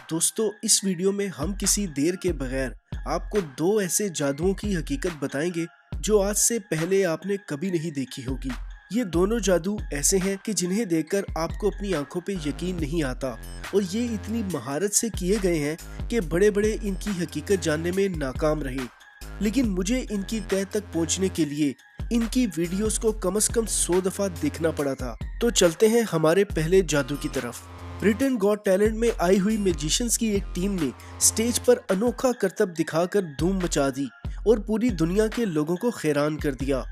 दोस्तों, इस वीडियो में हम किसी देर के बगैर आपको दो ऐसे जादुओं की हकीकत बताएंगे जो आज से पहले आपने कभी नहीं देखी होगी। ये दोनों जादू ऐसे हैं कि जिन्हें देखकर आपको अपनी आंखों पे यकीन नहीं आता और ये इतनी महारत से किए गए हैं कि बड़े बड़े इनकी हकीकत जानने में नाकाम रहे। लेकिन मुझे इनकी तह तक पहुंचने के लिए इनकी वीडियोस को कम से कम 100 दफा देखना पड़ा था। तो चलते हैं हमारे पहले जादू की तरफ। ब्रिटेन गॉट टैलेंट में आई हुई मैजिशियंस की एक टीम ने स्टेज पर अनोखा करतब दिखाकर धूम मचा दी और पूरी दुनिया के लोगों को हैरान कर दिया।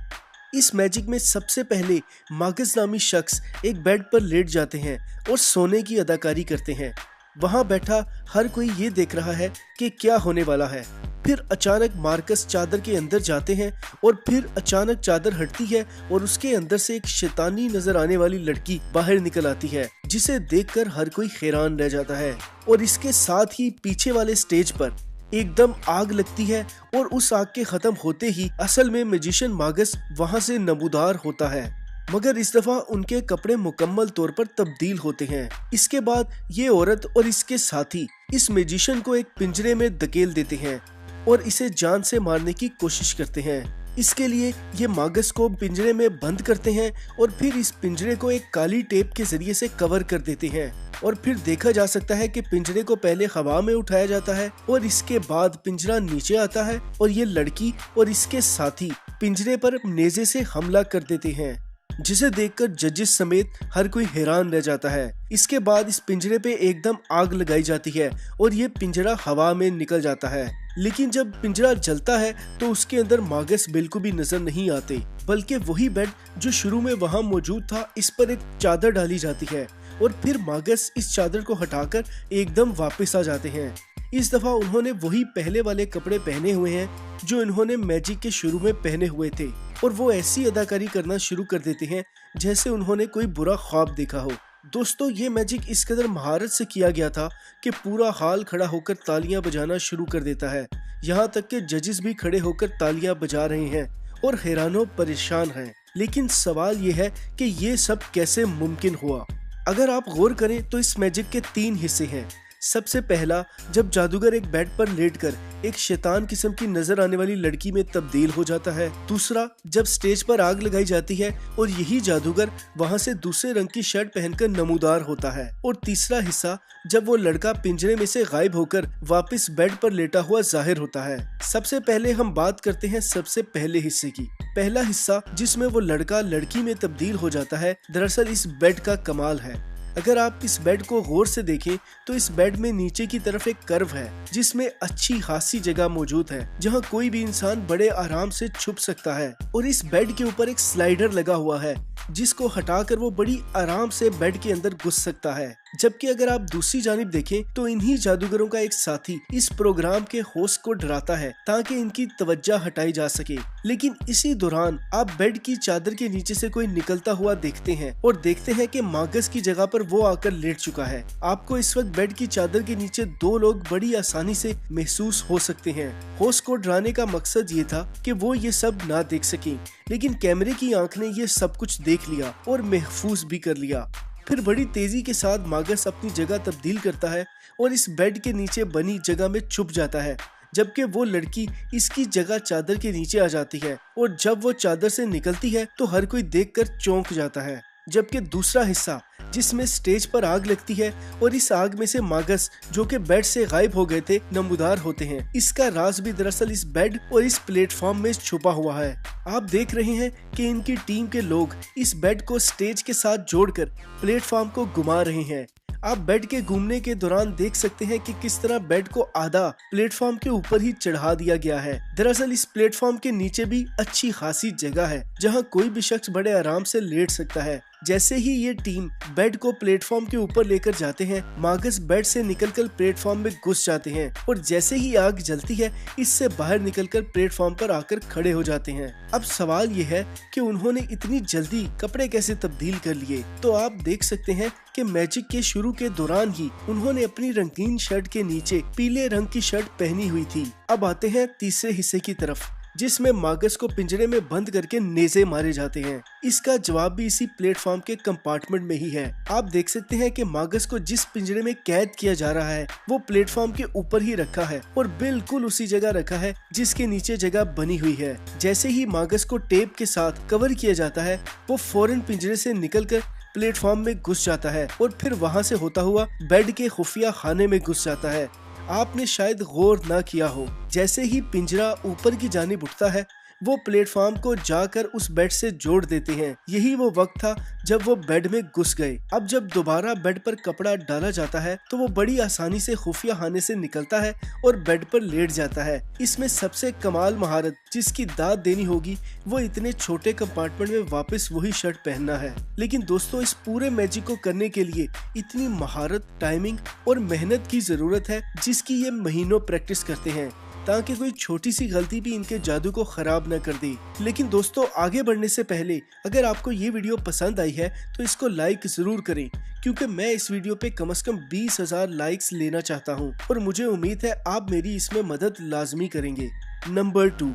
इस मैजिक में सबसे पहले मागस नामी शख्स एक बेड पर लेट जाते हैं और सोने की अदाकारी करते हैं। वहां बैठा हर कोई ये देख रहा है कि क्या होने वाला है। फिर अचानक मार्कस चादर के अंदर जाते हैं और फिर अचानक चादर हटती है और उसके अंदर से एक शैतानी नजर आने वाली लड़की बाहर निकल आती है, जिसे देखकर हर कोई हैरान रह जाता है। और इसके साथ ही पीछे वाले स्टेज पर एकदम आग लगती है और उस आग के खत्म होते ही असल में मैजिशियन मागस वहां से नमूदार होता है, मगर इस दफा उनके कपड़े मुकम्मल तौर पर तब्दील होते हैं। इसके बाद ये औरत और इसके साथी इस मैजिशियन को एक पिंजरे में धकेल देते हैं और इसे जान से मारने की कोशिश करते हैं। इसके लिए ये मागस को पिंजरे में बंद करते हैं और फिर इस पिंजरे को एक काली टेप के जरिए से कवर कर देते हैं। और फिर देखा जा सकता है कि पिंजरे को पहले हवा में उठाया जाता है और इसके बाद पिंजरा नीचे आता है और ये लड़की और इसके साथी पिंजरे पर नेज़े से हमला कर देते हैं, जिसे देखकर जजेस समेत हर कोई हैरान रह जाता है। इसके बाद इस पिंजरे पे एकदम आग लगाई जाती है और ये पिंजरा हवा में निकल जाता है। लेकिन जब पिंजरा जलता है तो उसके अंदर मागस बिल्कुल भी नजर नहीं आते, बल्कि वही बेड जो शुरू में वहां मौजूद था, इस पर एक चादर डाली जाती है और फिर मागस इस चादर को हटाकर एकदम वापस आ जाते हैं। इस दफा उन्होंने वही पहले वाले कपड़े पहने हुए हैं जो इन्होंने मैजिक के शुरू में पहने हुए थे और वो ऐसी अदाकारी करना शुरू कर देते हैं जैसे उन्होंने कोई बुरा ख्वाब देखा हो। दोस्तों, ये मैजिक इस कदर महारत से किया गया था कि पूरा हाल खड़ा होकर तालियां बजाना शुरू कर देता है। यहाँ तक कि जजेस भी खड़े होकर तालियां बजा रहे हैं और हैरानो परेशान हैं। लेकिन सवाल ये है कि ये सब कैसे मुमकिन हुआ। अगर आप गौर करें तो इस मैजिक के 3 हिस्से हैं। सबसे पहला, जब जादूगर एक बेड पर लेटकर एक शैतान किस्म की नजर आने वाली लड़की में तब्दील हो जाता है। दूसरा, जब स्टेज पर आग लगाई जाती है और यही जादूगर वहां से दूसरे रंग की शर्ट पहनकर नमूदार होता है। और तीसरा हिस्सा, जब वो लड़का पिंजरे में से गायब होकर वापस बेड पर लेटा हुआ जाहिर होता है। सबसे पहले हम बात करते हैं सबसे पहले हिस्से की। पहला हिस्सा जिसमें वो लड़का लड़की में तब्दील हो जाता है, दरअसल इस बेड का कमाल है। अगर आप इस बेड को गौर से देखें तो इस बेड में नीचे की तरफ एक कर्व है जिसमें अच्छी खासी जगह मौजूद है जहां कोई भी इंसान बड़े आराम से छुप सकता है। और इस बेड के ऊपर एक स्लाइडर लगा हुआ है जिसको हटाकर वो बड़ी आराम से बेड के अंदर घुस सकता है। जबकि अगर आप दूसरी जानिब देखें तो इन्हीं जादूगरों का एक साथी इस प्रोग्राम के होस्ट को डराता है ताकि इनकी तवज्जो हटाई जा सके। लेकिन इसी दौरान आप बेड की चादर के नीचे से कोई निकलता हुआ देखते हैं और देखते हैं कि मागस की जगह पर वो आकर लेट चुका है। आपको इस वक्त बेड की चादर के नीचे 2 लोग बड़ी आसानी से महसूस हो सकते हैं। होस्ट को डराने का मकसद ये था कि वो ये सब ना देख सके, लेकिन कैमरे की आंख ने ये सब कुछ देख लिया और महफूज भी कर लिया। फिर बड़ी तेजी के साथ मागस अपनी जगह तब्दील करता है और इस बेड के नीचे बनी जगह में छुप जाता है, जबकि वो लड़की इसकी जगह चादर के नीचे आ जाती है। और जब वो चादर से निकलती है तो हर कोई देखकर चौंक जाता है। जबकि दूसरा हिस्सा जिसमें स्टेज पर आग लगती है और इस आग में से मागस जो कि बेड से गायब हो गए थे नमूदार होते हैं, इसका राज भी दरअसल इस बेड और इस प्लेटफॉर्म में छुपा हुआ है। आप देख रहे हैं कि इनकी टीम के लोग इस बेड को स्टेज के साथ जोड़कर प्लेटफॉर्म को घुमा रहे हैं। आप बेड के घूमने के दौरान देख सकते हैं कि किस तरह बेड को आधा प्लेटफॉर्म के ऊपर ही चढ़ा दिया गया है। दरअसल इस प्लेटफॉर्म के नीचे भी अच्छी खासी जगह है जहां कोई भी शख्स बड़े आराम से लेट सकता है। जैसे ही ये टीम बेड को प्लेटफॉर्म के ऊपर लेकर जाते हैं, मागस बेड से निकलकर प्लेटफॉर्म में घुस जाते हैं और जैसे ही आग जलती है इससे बाहर निकलकर प्लेटफॉर्म पर आकर खड़े हो जाते हैं। अब सवाल ये है कि उन्होंने इतनी जल्दी कपड़े कैसे तब्दील कर लिए। तो आप देख सकते हैं कि मैजिक के शुरू के दौरान ही उन्होंने अपनी रंगीन शर्ट के नीचे पीले रंग की शर्ट पहनी हुई थी। अब आते हैं तीसरे हिस्से की तरफ। जिसमें मागस को पिंजरे में बंद करके नेज़े मारे जाते हैं। इसका जवाब भी इसी प्लेटफॉर्म के कंपार्टमेंट में ही है। आप देख सकते हैं कि मागस को जिस पिंजरे में कैद किया जा रहा है वो प्लेटफॉर्म के ऊपर ही रखा है और बिल्कुल उसी जगह रखा है जिसके नीचे जगह बनी हुई है। जैसे ही मागस को टेप के साथ कवर किया जाता है वो फौरन पिंजरे से निकलकर प्लेटफॉर्म में घुस जाता है और फिर वहां से होता हुआ बेड के खुफिया खाने में घुस जाता है। आपने शायद गौर ना किया हो, जैसे ही पिंजरा ऊपर की जानिब उठता है वो प्लेटफॉर्म को जाकर उस बेड से जोड़ देते हैं। यही वो वक्त था जब वो बेड में घुस गए। अब जब दोबारा बेड पर कपड़ा डाला जाता है तो वो बड़ी आसानी से खुफिया खाने से निकलता है और बेड पर लेट जाता है। इसमें सबसे कमाल महारत जिसकी दाद देनी होगी वो इतने छोटे कंपार्टमेंट में वापस वही शर्ट पहनना है। लेकिन दोस्तों, इस पूरे मैजिक को करने के लिए इतनी महारत, टाइमिंग और मेहनत की जरूरत है जिसकी ये महीनों प्रैक्टिस करते हैं ताकि कोई छोटी सी गलती भी इनके जादू को खराब न कर दे। लेकिन दोस्तों, आगे बढ़ने से पहले अगर आपको ये वीडियो पसंद आई है तो इसको लाइक जरूर करें, क्योंकि मैं इस वीडियो पे कम से कम 20,000 लाइक्स लेना चाहता हूँ और मुझे उम्मीद है आप मेरी इसमें मदद लाजमी करेंगे। नंबर 2,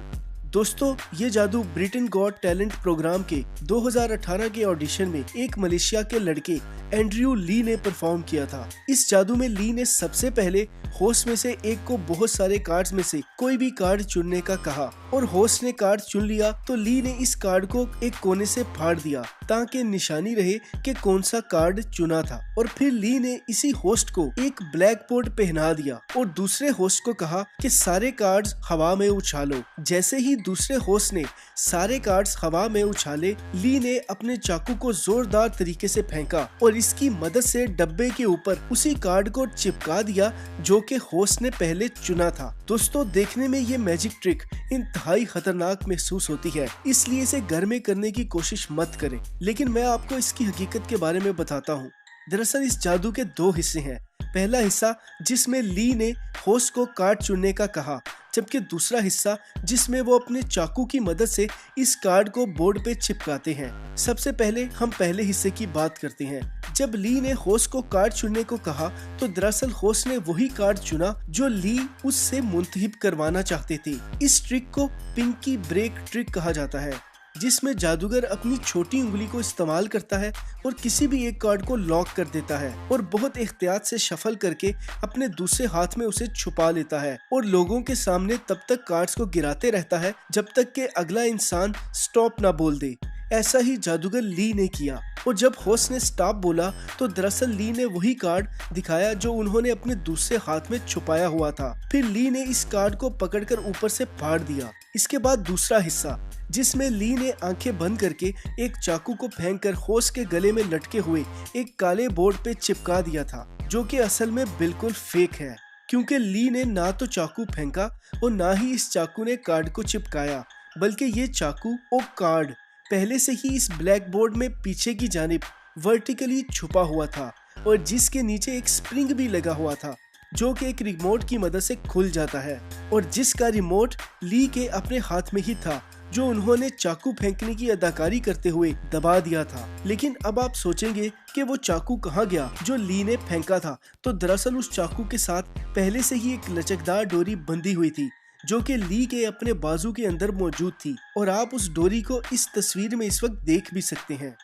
दोस्तों, ये जादू ब्रिटेन गॉट टैलेंट प्रोग्राम के 2018 के ऑडिशन में एक मलेशिया के लड़के एंड्रयू ली ने परफॉर्म किया था। इस जादू में ली ने सबसे पहले होस्ट में से एक को बहुत सारे कार्ड्स में से कोई भी कार्ड चुनने का कहा और होस्ट ने कार्ड चुन लिया तो ली ने इस कार्ड को एक कोने से फाड़ दिया ताकि निशानी रहे कि कौन सा कार्ड चुना था। और फिर ली ने इसी होस्ट को एक ब्लैक बोर्ड पहना दिया और दूसरे होस्ट को कहा कि सारे कार्ड्स हवा में उछालो। जैसे ही दूसरे होस्ट ने सारे कार्ड्स हवा में उछाले, ली ने अपने चाकू को जोरदार तरीके से फेंका और इसकी मदद से डब्बे के ऊपर उसी कार्ड को चिपका दिया जो कि होस्ट ने पहले चुना था। दोस्तों, देखने में ये मैजिक ट्रिक इंतहाई खतरनाक महसूस होती है, इसलिए इसे घर में करने की कोशिश मत करें। लेकिन मैं आपको इसकी हकीकत के बारे में बताता हूँ। दरअसल इस जादू के 2 हिस्से हैं। पहला हिस्सा जिसमें ली ने होस्ट को कार्ड चुनने का कहा, जबकि दूसरा हिस्सा जिसमें वो अपने चाकू की मदद से इस कार्ड को बोर्ड पे चिपकाते हैं। सबसे पहले हम पहले हिस्से की बात करते हैं। जब ली ने होस्ट को कार्ड चुनने को कहा तो दरअसल होस्ट ने वही कार्ड चुना जो ली उससे मुंतहिब करवाना चाहते थे। इस ट्रिक को पिंकी ब्रेक ट्रिक कहा जाता है, जिसमें जादूगर अपनी छोटी उंगली को इस्तेमाल करता है और किसी भी एक कार्ड को लॉक कर देता है और बहुत एहतियात से शफल करके अपने दूसरे हाथ में उसे छुपा लेता है और लोगों के सामने तब तक कार्ड्स को गिराते रहता है जब तक कि अगला इंसान स्टॉप ना बोल दे। ऐसा ही जादूगर ली ने किया और जब होस्ट ने स्टॉप बोला तो दरअसल ली ने वही कार्ड दिखाया जो उन्होंने अपने दूसरे हाथ में छुपाया हुआ था। फिर ली ने इस कार्ड को पकड़कर ऊपर से फाड़ दिया। इसके बाद दूसरा हिस्सा जिसमें ली ने आंखें बंद करके एक चाकू को फेंककर होस्ट के गले में लटके हुए एक काले बोर्ड पे चिपका दिया था, जो कि असल में बिल्कुल फेक है, क्योंकि ली ने ना तो चाकू फेंका और ना ही इस चाकू ने कार्ड को चिपकाया, बल्कि ये चाकू और कार्ड पहले से ही इस ब्लैक बोर्ड में पीछे की जानिब वर्टिकली छुपा हुआ था और जिसके नीचे एक स्प्रिंग भी लगा हुआ था जो कि एक रिमोट की मदद से खुल जाता है और जिसका रिमोट ली के अपने हाथ में ही था, जो उन्होंने चाकू फेंकने की अदाकारी करते हुए दबा दिया था। लेकिन अब आप सोचेंगे कि वो चाकू कहाँ गया जो ली ने फेंका था। तो दरअसल उस चाकू के साथ पहले से ही एक लचकदार डोरी बंधी हुई थी जो कि ली के अपने बाजू के अंदर मौजूद थी और आप उस डोरी को इस तस्वीर में इस वक्त देख भी सकते हैं।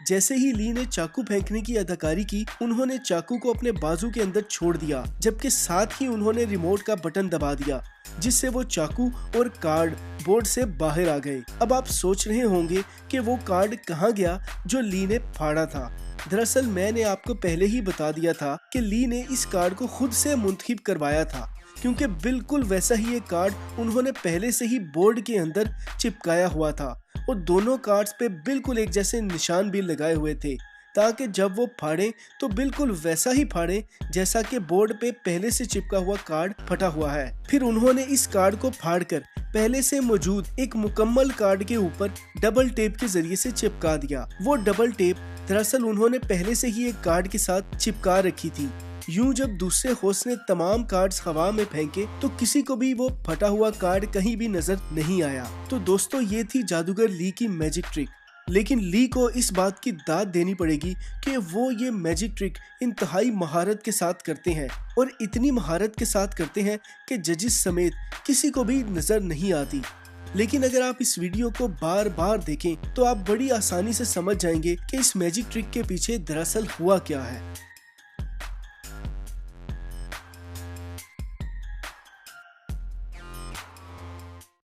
जैसे ही ली ने चाकू फेंकने की अदाकारी की, उन्होंने चाकू को अपने बाजू के अंदर छोड़ दिया, जबकि साथ ही उन्होंने रिमोट का बटन दबा दिया जिससे वो चाकू और कार्ड बोर्ड से बाहर आ गए। अब आप सोच रहे होंगे कि वो कार्ड कहाँ गया जो ली ने फाड़ा था। दरअसल मैंने आपको पहले ही बता दिया था कि ली ने इस कार्ड को खुद से मुंतखब करवाया था, क्योंकि बिल्कुल वैसा ही एक कार्ड उन्होंने पहले से ही बोर्ड के अंदर चिपकाया हुआ था और दोनों कार्ड्स पे बिल्कुल एक जैसे निशान भी लगाए हुए थे ताकि जब वो फाड़े तो बिल्कुल वैसा ही फाड़े जैसा कि बोर्ड पे पहले से चिपका हुआ कार्ड फटा हुआ है। फिर उन्होंने इस कार्ड को फाड़कर पहले से मौजूद एक मुकम्मल कार्ड के ऊपर डबल टेप के जरिए से चिपका दिया। वो डबल टेप दरअसल उन्होंने पहले से ही एक कार्ड के साथ चिपका रखी थी। यूं जब दूसरे होस्ट ने तमाम कार्ड्स हवा में फेंके तो किसी को भी वो फटा हुआ कार्ड कहीं भी नजर नहीं आया। तो दोस्तों, ये थी जादूगर ली की मैजिक ट्रिक। लेकिन ली को इस बात की दाद देनी पड़ेगी कि वो ये मैजिक ट्रिक इंतहाई महारत के साथ करते हैं और इतनी महारत के साथ करते हैं कि जजेस समेत किसी को भी नजर नहीं आती। लेकिन अगर आप इस वीडियो को बार बार देखें तो आप बड़ी आसानी से समझ जाएंगे कि इस मैजिक ट्रिक के पीछे दरअसल हुआ क्या है।